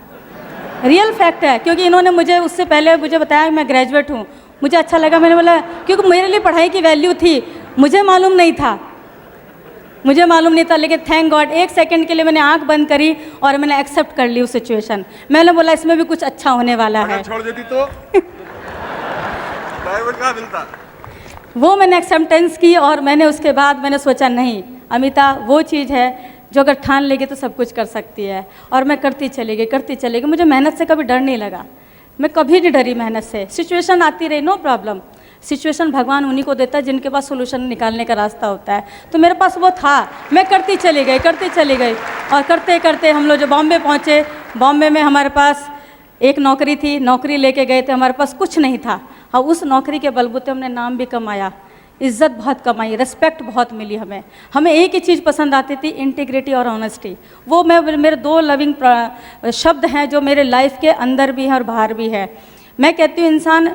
रियल फैक्ट है, क्योंकि इन्होंने मुझे उससे पहले मुझे बताया मैं ग्रेजुएट हूँ। मुझे अच्छा लगा, मैंने बोला, क्योंकि मेरे लिए पढ़ाई की वैल्यू थी, मुझे मालूम नहीं था, लेकिन थैंक गॉड 1 सेकंड के लिए मैंने आंख बंद करी और मैंने एक्सेप्ट कर ली उस सिचुएशन। मैंने बोला इसमें भी कुछ अच्छा होने वाला है। छोड़ देती तो ड्राइवर का मिलता। वो मैंने एक्सेप्टेंस की, और मैंने उसके बाद मैंने सोचा नहीं अमिता वो चीज़ है जो अगर ठान लेगी तो सब कुछ कर सकती है। और मैं करती चली गई। मुझे मेहनत से कभी डर नहीं लगा, मैं कभी नहीं डरी मेहनत से। सिचुएशन आती रही, नो प्रॉब्लम। सिचुएशन भगवान उन्हीं को देता है जिनके पास सोल्यूशन निकालने का रास्ता होता है। तो मेरे पास वो था, मैं करती चली गई। और करते करते हम लोग जो बॉम्बे पहुँचे, बॉम्बे में हमारे पास एक नौकरी थी, नौकरी लेके गए थे, हमारे पास कुछ नहीं था। और उस नौकरी के बलबूते हमने नाम भी कमाया, इज़्ज़त बहुत कमाई, रिस्पेक्ट बहुत मिली हमें एक ही चीज़ पसंद आती थी, इंटीग्रिटी और ऑनेस्टी। वो मेरे 2 लविंग शब्द हैं जो मेरे लाइफ के अंदर भी हैं और बाहर भी है। मैं कहती हूँ इंसान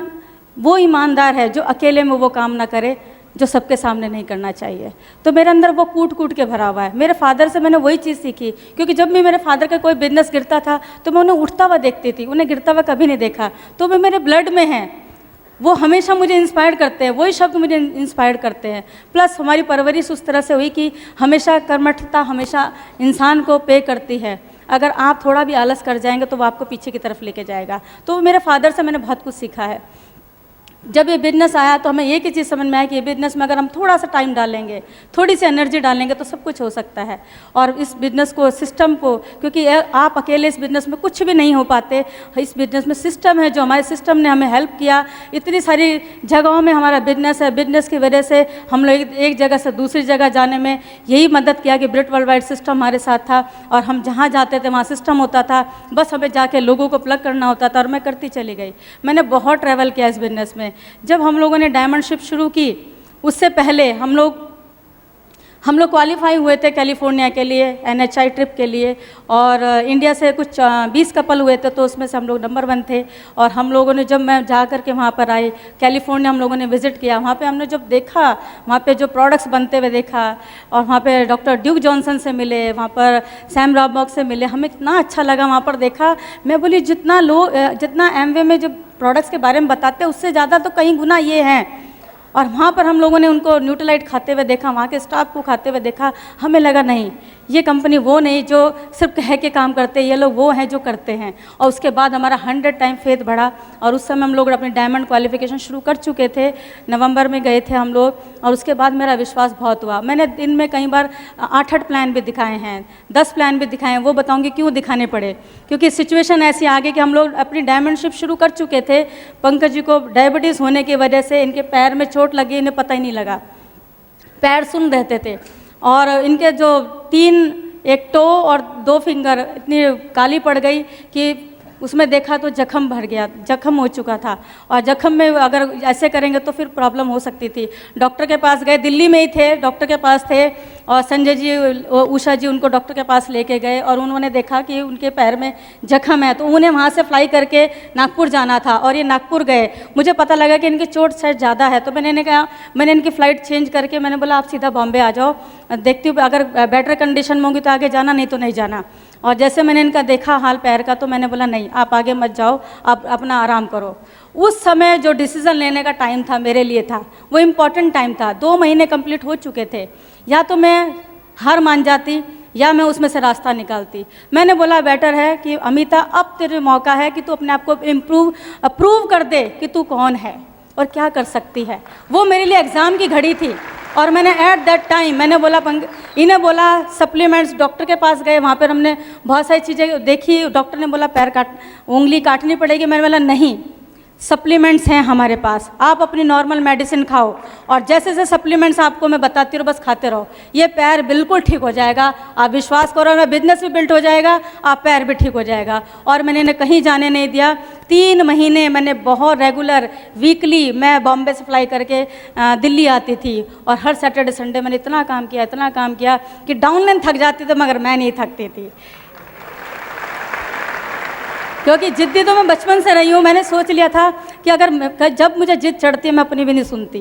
वो ईमानदार है जो अकेले में वो काम ना करे जो सबके सामने नहीं करना चाहिए। तो मेरे अंदर वो कूट के भरा हुआ है। मेरे फादर से मैंने वही चीज़ सीखी, क्योंकि जब भी मेरे फादर का कोई बिजनेस गिरता था तो मैं उन्हें उठता हुआ देखती थी, उन्हें गिरता हुआ कभी नहीं देखा। तो वो मेरे ब्लड में है, वो हमेशा मुझे इंस्पायर करते हैं, वही शब्द मुझे इंस्पायर करते हैं। प्लस हमारी परवरिश उस तरह से हुई कि हमेशा कर्मठता हमेशा इंसान को पे करती है। अगर आप थोड़ा भी आलस कर जाएंगे तो वो आपको पीछे की तरफ लेके जाएगा। तो मेरे फादर से मैंने बहुत कुछ सीखा है। जब ये बिज़नेस आया तो हमें एक ही चीज़ समझ में आया कि ये बिज़नेस में अगर हम थोड़ा सा टाइम डालेंगे, थोड़ी सी एनर्जी डालेंगे तो सब कुछ हो सकता है। और इस बिज़नेस को, सिस्टम को, क्योंकि आप अकेले इस बिज़नेस में कुछ भी नहीं हो पाते, इस बिज़नेस में सिस्टम है, जो हमारे सिस्टम ने हमें हेल्प किया। इतनी सारी जगहों में हमारा बिज़नेस है, बिज़नेस की वजह से हम लोग एक जगह से दूसरी जगह जाने में यही मदद किया कि ब्रिट वर्ल्ड वाइड सिस्टम हमारे साथ था, और हम जहाँ जाते थे वहाँ सिस्टम होता था, बस हमें जाके लोगों को प्लग करना होता था, और मैं करती चली गई। मैंने बहुत ट्रैवल किया इस बिज़नेस में। जब हम लोगों ने डायमंड शिप शुरू की, उससे पहले हम लोग क्वालिफाई हुए थे कैलिफोर्निया के लिए, NHI ट्रिप के लिए, और इंडिया से कुछ 20 कपल हुए थे, तो उसमें से हम लोग नंबर 1 थे। और हम लोगों ने, जब मैं जा कर के वहाँ पर आई कैलिफोर्निया, हम लोगों ने विज़िट किया। वहाँ पे हमने जब देखा, वहाँ पे जो प्रोडक्ट्स बनते हुए देखा, और वहाँ पे डॉक्टर ड्यूक जॉनसन से मिले, वहाँ पर सैम रॉबॉक से मिले, हमें इतना अच्छा लगा वहाँ पर देखा। मैं बोली जितना एमवे में जो प्रोडक्ट्स के बारे में बताते हैं उससे ज़्यादा तो कई गुना ये हैं। और वहाँ पर हम लोगों ने उनको न्यूट्रलाइट खाते हुए देखा, वहाँ के स्टाफ को खाते हुए देखा। हमें लगा नहीं, ये कंपनी वो नहीं जो सिर्फ कह के काम करते हैं, ये लोग वो हैं जो करते हैं। और उसके बाद हमारा 100 टाइम फेथ बढ़ा, और उस समय हम लोग अपनी डायमंड क्वालिफिकेशन शुरू कर चुके थे। नवंबर में गए थे हम लोग, और उसके बाद मेरा विश्वास बहुत हुआ। मैंने दिन में कई बार 8 प्लान भी दिखाए हैं, 10 प्लान भी दिखाए हैं। वो बताऊँगी क्यों दिखाने पड़े, क्योंकि सिचुएशन ऐसी आ गई कि हम लोग अपनी डायमंड शिप शुरू कर चुके थे। पंकज जी को डायबिटीज़ होने की वजह से इनके पैर में चोट लगी, इन्हें पता ही नहीं लगा, पैर सुन रहते थे, और इनके जो एक टो और 2 फिंगर इतनी काली पड़ गई कि उसमें देखा तो जख्म भर गया, जख्म हो चुका था। और जख्म में अगर ऐसे करेंगे तो फिर प्रॉब्लम हो सकती थी। डॉक्टर के पास गए, दिल्ली में ही थे, डॉक्टर के पास थे, और संजय जी, उषा जी उनको डॉक्टर के पास लेके गए, और उन्होंने देखा कि उनके पैर में जख्म है। तो उन्हें वहाँ से फ्लाई करके नागपुर जाना था, और ये नागपुर गए। मुझे पता लगा कि इनकी चोट शायद ज़्यादा है, तो मैंने इनकी फ़्लाइट चेंज करके मैंने बोला आप सीधा बॉम्बे आ जाओ, देखती हूँ अगर बेटर कंडीशन में होंगी तो आगे जाना, नहीं तो नहीं जाना। और जैसे मैंने इनका देखा हाल पैर का, तो मैंने बोला नहीं, आप आगे मत जाओ, आप अपना आराम करो। उस समय जो डिसीज़न लेने का टाइम था मेरे लिए था, वो इम्पॉर्टेंट टाइम था। 2 महीने कंप्लीट हो चुके थे, या तो मैं हार मान जाती या मैं उसमें से रास्ता निकालती। मैंने बोला बेटर है कि अमिता अब तेरे मौका है कि तू अपने आप को प्रूव कर दे कि तू कौन है और क्या कर सकती है। वो मेरे लिए एग्ज़ाम की घड़ी थी, और मैंने एट दैट टाइम मैंने बोला इन्हें बोला सप्लीमेंट्स, डॉक्टर के पास गए, वहाँ पर हमने बहुत सारी चीज़ें देखी। डॉक्टर ने बोला उंगली काटनी पड़ेगी। मैंने बोला नहीं, सप्लीमेंट्स हैं हमारे पास, आप अपनी नॉर्मल मेडिसिन खाओ और जैसे जैसे सप्लीमेंट्स आपको मैं बताती हूँ बस खाते रहो, ये पैर बिल्कुल ठीक हो जाएगा। आप विश्वास करो, मैं बिजनेस भी बिल्ट हो जाएगा, आप पैर भी ठीक हो जाएगा। और मैंने इन्हें कहीं जाने नहीं दिया। 3 महीने मैंने बहुत रेगुलर वीकली मैं बॉम्बे से फ्लाई करके दिल्ली आती थी और हर सैटरडे संडे मैंने इतना काम किया कि डाउनलाइन थक जाती थी मगर मैं नहीं थकती थी, क्योंकि जिद्दी तो मैं बचपन से रही हूँ। मैंने सोच लिया था कि अगर जब मुझे जिद चढ़ती है मैं अपनी भी नहीं सुनती,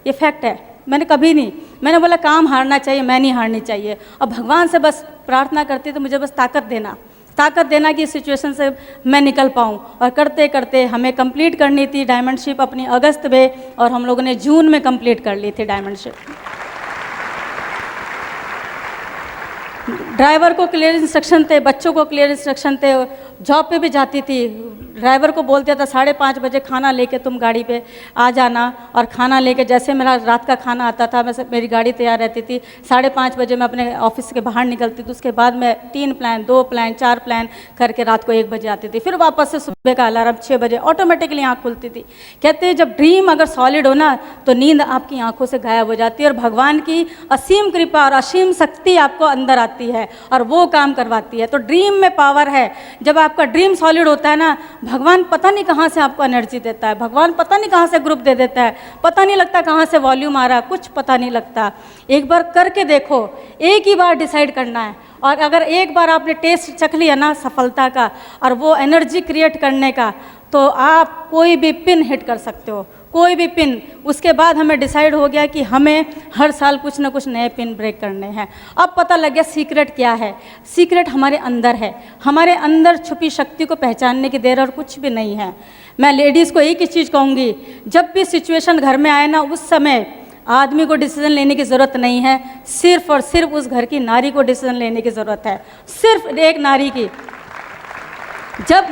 ये फैक्ट है। मैंने कभी नहीं, मैंने बोला काम हारना चाहिए, मैं नहीं हारनी चाहिए। और भगवान से बस प्रार्थना करती तो मुझे बस ताकत देना कि इस सिचुएशन से मैं निकल पाऊँ। और करते करते हमें कंप्लीट करनी थी डायमंडशिप अपनी अगस्त में, और हम लोगों ने जून में कंप्लीट कर ली थी डायमंडशिप। ड्राइवर को क्लियर इंस्ट्रक्शन थे, बच्चों को क्लियर इंस्ट्रक्शन थे, जॉब पे भी जाती थी, ड्राइवर को बोल दिया था 5:30 बजे खाना लेके तुम गाड़ी पे आ जाना। और खाना लेके जैसे मेरा रात का खाना आता था, मेरी गाड़ी तैयार रहती थी, 5:30 बजे मैं अपने ऑफिस के बाहर निकलती थी। उसके बाद मैं 3 प्लान 2 प्लान 4 प्लान करके रात को 1 बजे आती थी। फिर वापस से सुबह का अलार्म 6 बजे ऑटोमेटिकली आँख खुलती थी। कहते हैं जब ड्रीम अगर सॉलिड हो ना तो नींद आपकी आँखों से गायब हो जाती है और भगवान की असीम कृपा और असीम शक्ति आपको अंदर आती है और वो काम करवाती है। तो ड्रीम में पावर है। जब आपका ड्रीम सॉलिड होता है ना, भगवान पता नहीं कहाँ से आपको एनर्जी देता है, भगवान पता नहीं कहाँ से ग्रुप दे देता है, पता नहीं लगता कहाँ से वॉल्यूम आ रहा है, कुछ पता नहीं लगता। एक बार करके देखो, एक ही बार डिसाइड करना है। और अगर एक बार आपने टेस्ट चख लिया ना सफलता का और वो एनर्जी क्रिएट करने का, तो आप कोई भी पिन हिट कर सकते हो, कोई भी पिन। उसके बाद हमें डिसाइड हो गया कि हमें हर साल कुछ ना कुछ नए पिन ब्रेक करने हैं। अब पता लग गया सीक्रेट क्या है। सीक्रेट हमारे अंदर है, हमारे अंदर छुपी शक्ति को पहचानने की देर और कुछ भी नहीं है। मैं लेडीज़ को एक ही चीज़ कहूँगी, जब भी सिचुएशन घर में आए ना, उस समय आदमी को डिसीजन लेने की ज़रूरत नहीं है, सिर्फ और सिर्फ उस घर की नारी को डिसीजन लेने की ज़रूरत है, सिर्फ एक नारी की। जब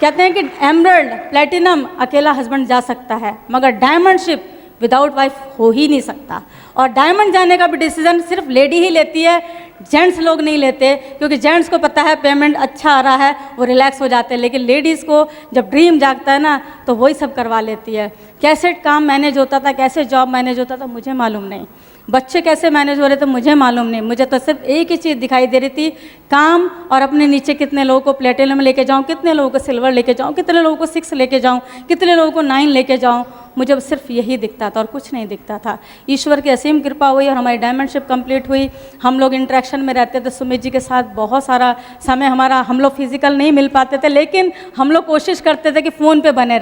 कहते हैं कि एमरल्ड प्लेटिनम अकेला हस्बैंड जा सकता है, मगर डायमंडशिप विदाउट वाइफ हो ही नहीं सकता। और डायमंड जाने का भी डिसीजन सिर्फ लेडी ही लेती है, जेंट्स लोग नहीं लेते, क्योंकि जेंट्स को पता है पेमेंट अच्छा आ रहा है, वो रिलैक्स हो जाते हैं। लेकिन लेडीज़ को जब ड्रीम जागता है ना, तो वही सब करवा लेती है। कैसे काम मैनेज होता था, कैसे जॉब मैनेज होता था, मुझे मालूम नहीं। बच्चे कैसे मैनेज हो रहे थे, मुझे मालूम नहीं। मुझे तो सिर्फ एक ही चीज़ दिखाई दे रही थी, काम, और अपने नीचे कितने लोगों को प्लेटिनम लेके जाऊँ, कितने लोगों को सिल्वर लेके जाऊँ, कितने लोगों को 6 लेके जाऊँ, कितने लोगों को 9 लेके जाऊँ। मुझे सिर्फ यही दिखता था और कुछ नहीं दिखता था। ईश्वर की असीम कृपा हुई और हमारी डायमंडशिप कंप्लीट हुई। हम लोग इंटरेक्शन में रहते थे सुमित जी के साथ, बहुत सारा समय हमारा, हम लोग फिजिकल नहीं मिल पाते थे, लेकिन हम लोग कोशिश करते थे कि फ़ोन पे बने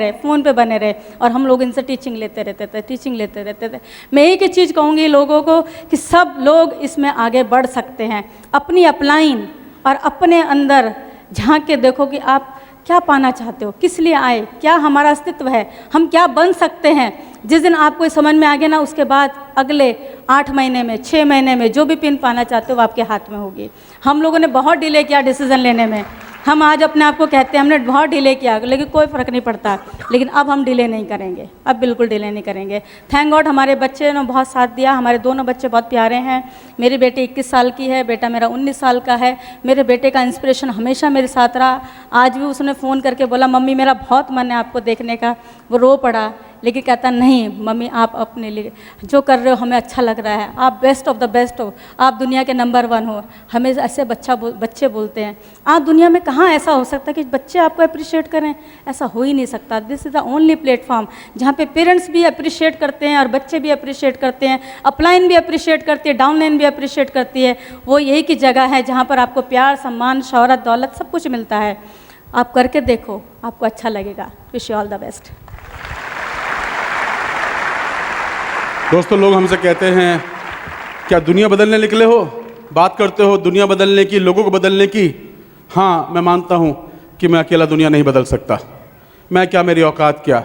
रहे और हम लोग इनसे टीचिंग लेते रहते थे। मैं एक ही चीज़ कहूँगी लोगों को कि सब लोग इसमें आगे बढ़ सकते हैं। अपनी अपलाइन और अपने अंदर झांक के देखो कि आप क्या पाना चाहते हो, किस लिए आए, क्या हमारा अस्तित्व है, हम क्या बन सकते हैं। जिस दिन आपको समझ में आ गया ना, उसके बाद अगले 8 महीने में, 6 महीने में जो भी पिन पाना चाहते हो वो आपके हाथ में होगी। हम लोगों ने बहुत डिले किया डिसीज़न लेने में। हम आज अपने आप को कहते हैं हमने बहुत डिले किया, लेकिन कोई फ़र्क नहीं पड़ता। लेकिन अब हम डिले नहीं करेंगे, अब बिल्कुल डिले नहीं करेंगे। थैंक गॉड हमारे बच्चे ने बहुत साथ दिया। हमारे दोनों बच्चे बहुत प्यारे हैं। मेरी बेटी 21 साल की है, बेटा मेरा 19 साल का है। मेरे बेटे का इंस्पिरेशन हमेशा मेरे साथ रहा। आज भी उसने फ़ोन करके बोला मम्मी मेरा बहुत मन है आपको देखने का। वो रो पड़ा, लेकिन कहता नहीं मम्मी आप अपने लिए जो कर रहे हो हमें अच्छा लग रहा है, आप बेस्ट ऑफ द बेस्ट हो, आप दुनिया के नंबर 1 हो। हमें ऐसे बच्चे बोलते हैं। आज दुनिया में कहाँ ऐसा हो सकता है कि बच्चे आपको अप्रिशिएट करें, ऐसा हो ही नहीं सकता। This is the only platform जहाँ पे पेरेंट्स भी अप्रिशिएट करते हैं और बच्चे भी अप्रिशिएट करते हैं, अपलाइन भी अप्रिशिएट करती है, डाउनलाइन भी अप्रिशिएट करती है। वो यही की जगह है जहाँ पर आपको प्यार, सम्मान, शोहरत, दौलत सब कुछ मिलता है। आप करके देखो, आपको अच्छा लगेगा। Wish you all the best. दोस्तों, लोग हमसे कहते हैं क्या दुनिया बदलने निकले हो, बात करते हो दुनिया बदलने की, लोगों को बदलने की। हाँ, मैं मानता हूँ कि मैं अकेला दुनिया नहीं बदल सकता। मैं क्या, मेरी औकात क्या।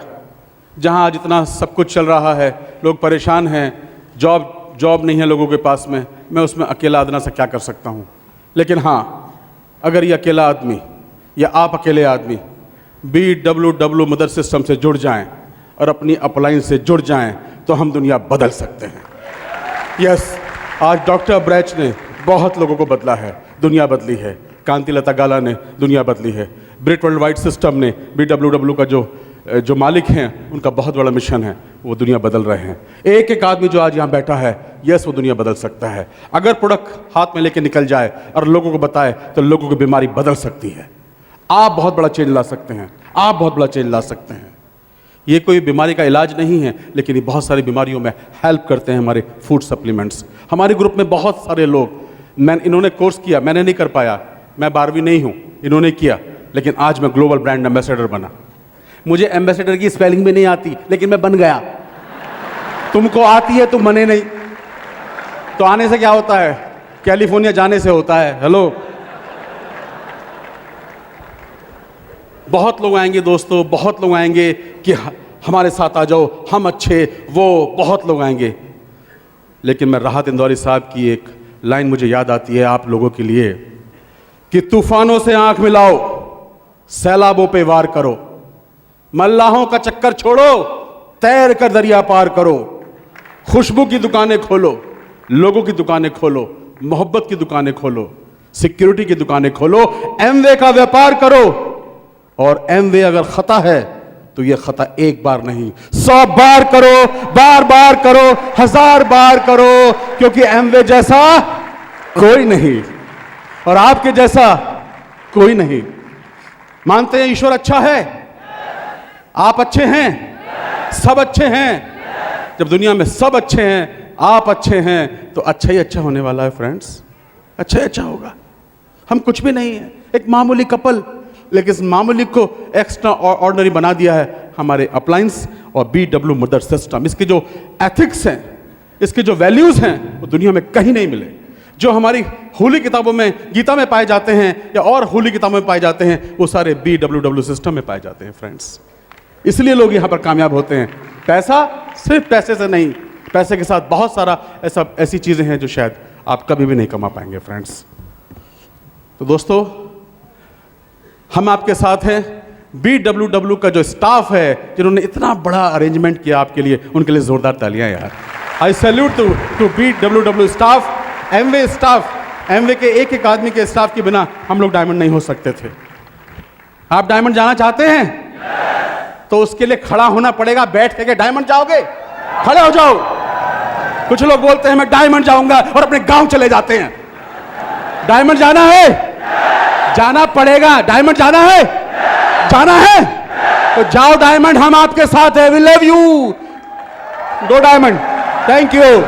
जहाँ आज इतना सब कुछ चल रहा है, लोग परेशान हैं, जॉब नहीं है लोगों के पास में, मैं उसमें अकेला आदना से क्या कर सकता हूँ। लेकिन हाँ, अगर ये अकेला आदमी या आप अकेले आदमी BWW मदर सिस्टम से जुड़ जाएं और अपनी अपलाइन से जुड़ जाएं तो हम दुनिया बदल सकते हैं। यस, आज डॉक्टर ब्रैच ने बहुत लोगों को बदला है, दुनिया बदली है। कांति लता गाला ने दुनिया बदली है। ब्रिट वर्ल्ड वाइड सिस्टम ने BWW का जो जो मालिक हैं उनका बहुत बड़ा मिशन है, वो दुनिया बदल रहे हैं। एक एक आदमी जो आज यहाँ बैठा है, यस वो दुनिया बदल सकता है। अगर प्रोडक्ट हाथ में लेके निकल जाए और लोगों को बताए तो लोगों की बीमारी बदल सकती है। आप बहुत बड़ा चेंज ला सकते हैं, आप बहुत बड़ा चेंज ला सकते हैं। ये कोई बीमारी का इलाज नहीं है, लेकिन ये बहुत सारी बीमारियों में हेल्प करते हैं हमारे फूड सप्लीमेंट्स। हमारे ग्रुप में बहुत सारे लोग, इन्होंने कोर्स किया, मैंने नहीं कर पाया, मैं 12वीं नहीं हूँ, इन्होंने किया, लेकिन आज मैं ग्लोबल ब्रांड एम्बेसडर बना। मुझे एम्बेसडर की स्पेलिंग भी नहीं आती, लेकिन मैं बन गया। तुमको आती है, तुम बने नहीं। तो आने से क्या होता है? कैलिफोर्निया जाने से होता है। हेलो, बहुत लोग आएंगे दोस्तों, बहुत लोग आएंगे कि हमारे साथ आ जाओ, हम अच्छे, वो बहुत लोग आएंगे। लेकिन मैं राहत इंदौरी साहब की एक लाइन मुझे याद आती है आप लोगों के लिए कि तूफानों से आंख मिलाओ, सैलाबों पे वार करो, मल्लाहों का चक्कर छोड़ो, तैर कर दरिया पार करो, खुशबू की दुकानें खोलो, लोगों की दुकानें खोलो, मोहब्बत की दुकानें खोलो, सिक्योरिटी की दुकानें खोलो, एमवे का व्यापार करो। और एमवे अगर खता है तो यह खता एक बार नहीं 100 बार करो, बार बार करो, 1000 बार करो, क्योंकि एमवे जैसा कोई नहीं और आपके जैसा कोई नहीं। मानते हैं ईश्वर अच्छा है, आप अच्छे हैं, सब अच्छे हैं। जब दुनिया में सब अच्छे हैं, आप अच्छे हैं, तो अच्छा ही अच्छा होने वाला है फ्रेंड्स, अच्छा ही अच्छा होगा। हम कुछ भी नहीं है, एक मामूली कपल, लेकिन इस मामूली को एक्स्ट्रा ऑर्डिनरी बना दिया है हमारे अप्लायंस और BW मदर सिस्टम। इसके जो एथिक्स हैं, इसके जो वैल्यूज़ हैं, वो दुनिया में कहीं नहीं मिले। जो हमारी होली किताबों में, गीता में पाए जाते हैं या और होली किताबों में पाए जाते हैं, वो सारे BW सिस्टम में पाए जाते हैं फ्रेंड्स। इसलिए लोग यहाँ पर कामयाब होते हैं। पैसा सिर्फ पैसे से नहीं, पैसे के साथ बहुत सारा ऐसी चीज़ें हैं जो शायद आप कभी भी नहीं कमा पाएंगे फ्रेंड्स। तो दोस्तों, हम आपके साथ हैं। BW का जो स्टाफ है, जिन्होंने इतना बड़ा अरेंजमेंट किया आपके लिए, उनके लिए जोरदार तालियां यार। I salute to BW staff, Amway staff. Amway के एक एक आदमी के स्टाफ के बिना हम लोग डायमंड नहीं हो सकते थे। आप डायमंड जाना चाहते हैं तो उसके लिए खड़ा होना पड़ेगा। बैठ के डायमंड जाओगे? खड़े हो जाओ। कुछ लोग बोलते हैं मैं डायमंड जाऊंगा और अपने गांव चले जाते हैं। डायमंड जाना है, जाना पड़ेगा। डायमंड जाना है, जाना है तो जाओ डायमंड, हम आपके साथ हैं। We love you. Go diamond. Thank you.